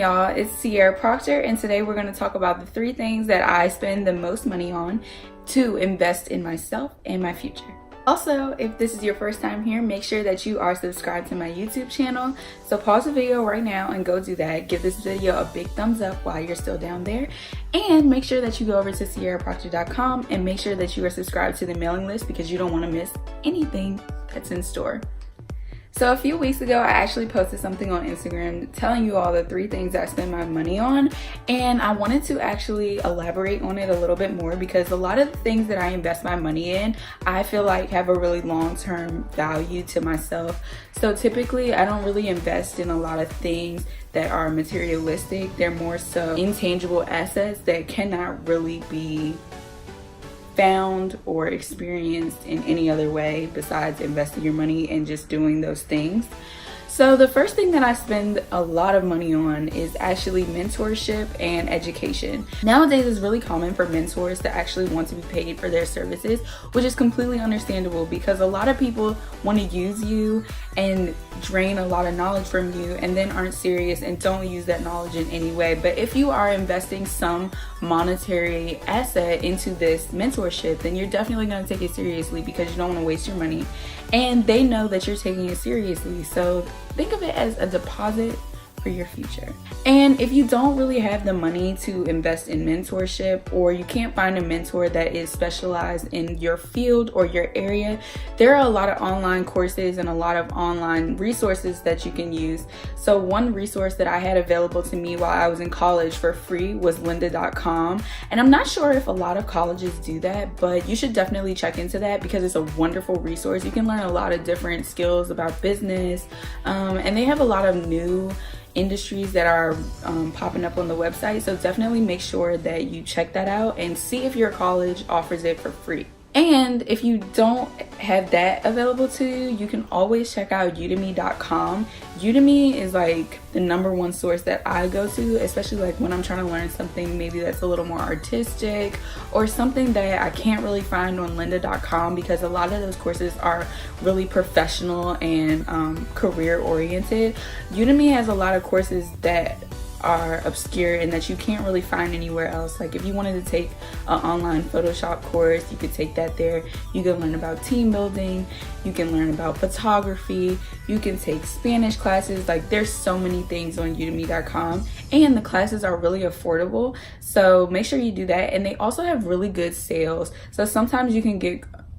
y'all, it's Sierra Proctor, and today we're going to talk about the 3 things that I spend the most money on to invest in myself and my future. Also, if this is your first time here, make sure that you are subscribed to my YouTube channel. So pause the video right now and go do that. Give this video a big thumbs up while you're still down there. And make sure that you go over to sierraproctor.com and make sure that you are subscribed to the mailing list because you don't want to miss anything that's in store. So a few weeks ago, I actually posted something on Instagram telling you all the 3 things I spend my money on, and I wanted to actually elaborate on it a little bit more because a lot of the things that I invest my money in, I feel like have a really long-term value to myself. So typically, I don't really invest in a lot of things that are materialistic. They're more so intangible assets that cannot really be found or experienced in any other way besides investing your money and just doing those things. So the first thing that I spend a lot of money on is actually mentorship and education. Nowadays, it's really common for mentors to actually want to be paid for their services, which is completely understandable because a lot of people want to use you and drain a lot of knowledge from you and then aren't serious and don't use that knowledge in any way. But if you are investing some monetary asset into this mentorship, then you're definitely going to take it seriously because you don't want to waste your money. And they know that you're taking it seriously. So think of it as a deposit for your future. And if you don't really have the money to invest in mentorship, or you can't find a mentor that is specialized in your field or your area, there are a lot of online courses and a lot of online resources that you can use. So one resource that I had available to me while I was in college for free was lynda.com. And I'm not sure if a lot of colleges do that, but you should definitely check into that because it's a wonderful resource. You can learn a lot of different skills about business, and they have a lot of new industries that are popping up on the website. So definitely make sure that you check that out and see if your college offers it for free. And if you don't have that available to you, you can always check out udemy.com. Udemy is like the #1 source that I go to, especially like when I'm trying to learn something maybe that's a little more artistic or something that I can't really find on lynda.com because a lot of those courses are really professional and career oriented. Udemy has a lot of courses that are obscure and that you can't really find anywhere else. Like if you wanted to take an online Photoshop course, you could take that there. You can learn about team building, you can learn about photography, you can take Spanish classes. Like there's so many things on udemy.com, and the classes are really affordable, so make sure you do that. And they also have really good sales, so sometimes you can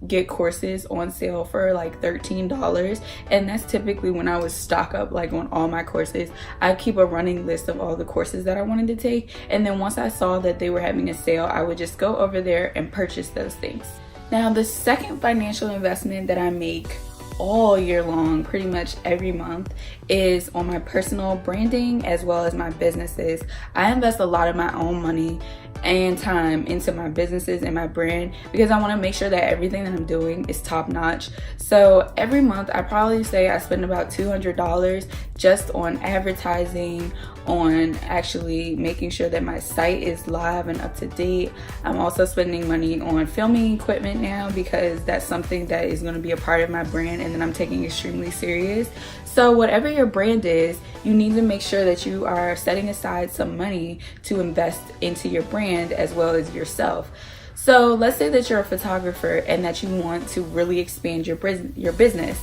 get courses on sale for like $13, and that's typically when I would stock up like on all my courses. I keep a running list of all the courses that I wanted to take, and then once I saw that they were having a sale, I would just go over there and purchase those things. Now, the second financial investment that I make all year long, pretty much every month, is on my personal branding as well as my businesses. I invest a lot of my own money and time into my businesses and my brand because I want to make sure that everything that I'm doing is top notch. So every month I probably say I spend about $200 just on advertising, on actually making sure that my site is live and up to date. I'm also spending money on filming equipment now because that's something that is going to be a part of my brand and that I'm taking extremely serious. So whatever your brand is, you need to make sure that you are setting aside some money to invest into your brand as well as yourself. So let's say that you're a photographer and that you want to really expand your business.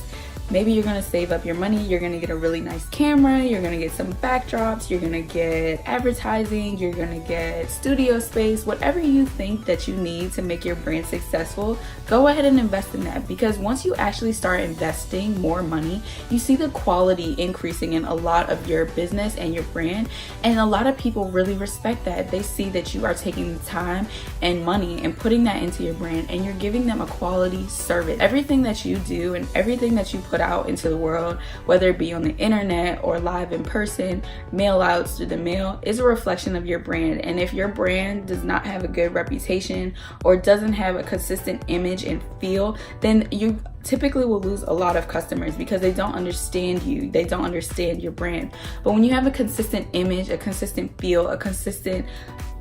Maybe you're gonna save up your money, you're gonna get a really nice camera, you're gonna get some backdrops, you're gonna get advertising, you're gonna get studio space, whatever you think that you need to make your brand successful, go ahead and invest in that. Because once you actually start investing more money, you see the quality increasing in a lot of your business and your brand, and a lot of people really respect that. They see that you are taking the time and money and putting that into your brand, and you're giving them a quality service. Everything that you do and everything that you put out into the world, whether it be on the internet or live in person, mail outs through the mail, is a reflection of your brand. And if your brand does not have a good reputation or doesn't have a consistent image and feel, then you typically will lose a lot of customers because they don't understand you, they don't understand your brand. But when you have a consistent image, a consistent feel, a consistent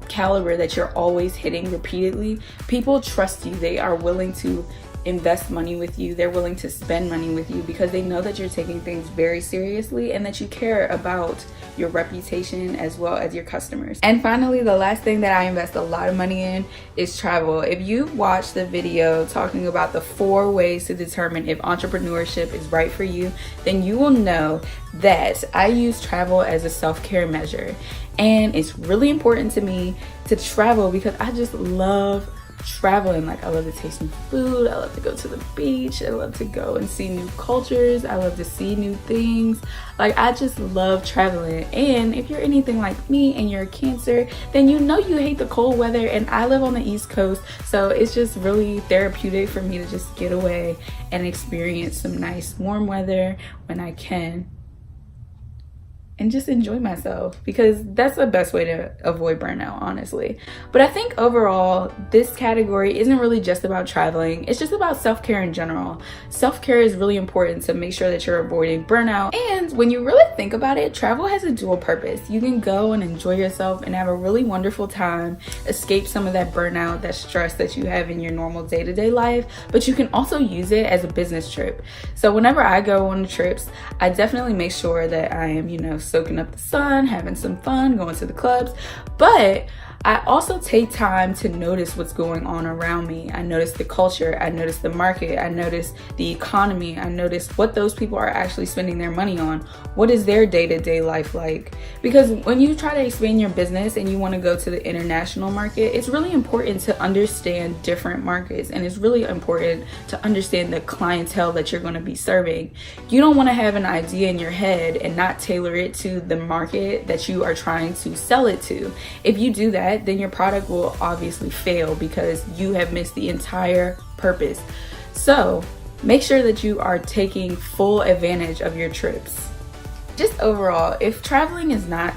caliber that you're always hitting repeatedly, people trust you. They are willing to invest money with you. They're willing to spend money with you because they know that you're taking things very seriously and that you care about your reputation as well as your customers. And finally, the last thing that I invest a lot of money in is travel. If you watch the video talking about the 4 ways to determine if entrepreneurship is right for you, then you will know that I use travel as a self-care measure. And it's really important to me to travel because I just love traveling. Like, I love to taste new food, I love to go to the beach, I love to go and see new cultures, I love to see new things. Like, I just love traveling. And if you're anything like me and you're a Cancer, then you know you hate the cold weather, and I live on the East Coast, so it's just really therapeutic for me to just get away and experience some nice warm weather when I can and just enjoy myself, because that's the best way to avoid burnout, honestly. But I think overall, this category isn't really just about traveling, it's just about self-care in general. Self-care is really important to make sure that you're avoiding burnout. And when you really think about it, travel has a dual purpose. You can go and enjoy yourself and have a really wonderful time, escape some of that burnout, that stress that you have in your normal day-to-day life, but you can also use it as a business trip. So whenever I go on trips, I definitely make sure that I am, soaking up the sun, having some fun, going to the clubs, but I also take time to notice what's going on around me. I notice the culture, I notice the market, I notice the economy, I notice what those people are actually spending their money on. What is their day-to-day life like? Because when you try to expand your business and you want to go to the international market, it's really important to understand different markets, and it's really important to understand the clientele that you're going to be serving. You don't want to have an idea in your head and not tailor it to the market that you are trying to sell it to. If you do that, then your product will obviously fail because you have missed the entire purpose. So make sure that you are taking full advantage of your trips. Just overall, if traveling is not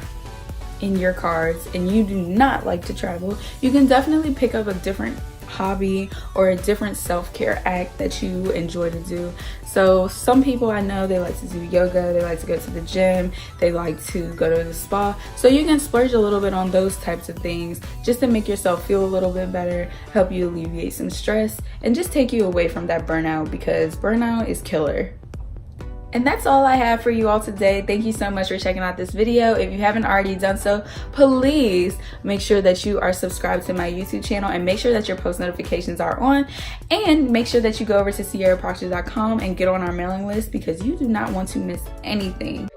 in your cards and you do not like to travel, you can definitely pick up a different hobby or a different self-care act that you enjoy to do. So some people I know, they like to do yoga, they like to go to the gym, they like to go to the spa. So you can splurge a little bit on those types of things just to make yourself feel a little bit better, help you alleviate some stress, and just take you away from that burnout, because burnout is killer. And that's all I have for you all today. Thank you so much for checking out this video. If you haven't already done so, please make sure that you are subscribed to my YouTube channel and make sure that your post notifications are on, and make sure that you go over to SierraProctor.com and get on our mailing list, because you do not want to miss anything.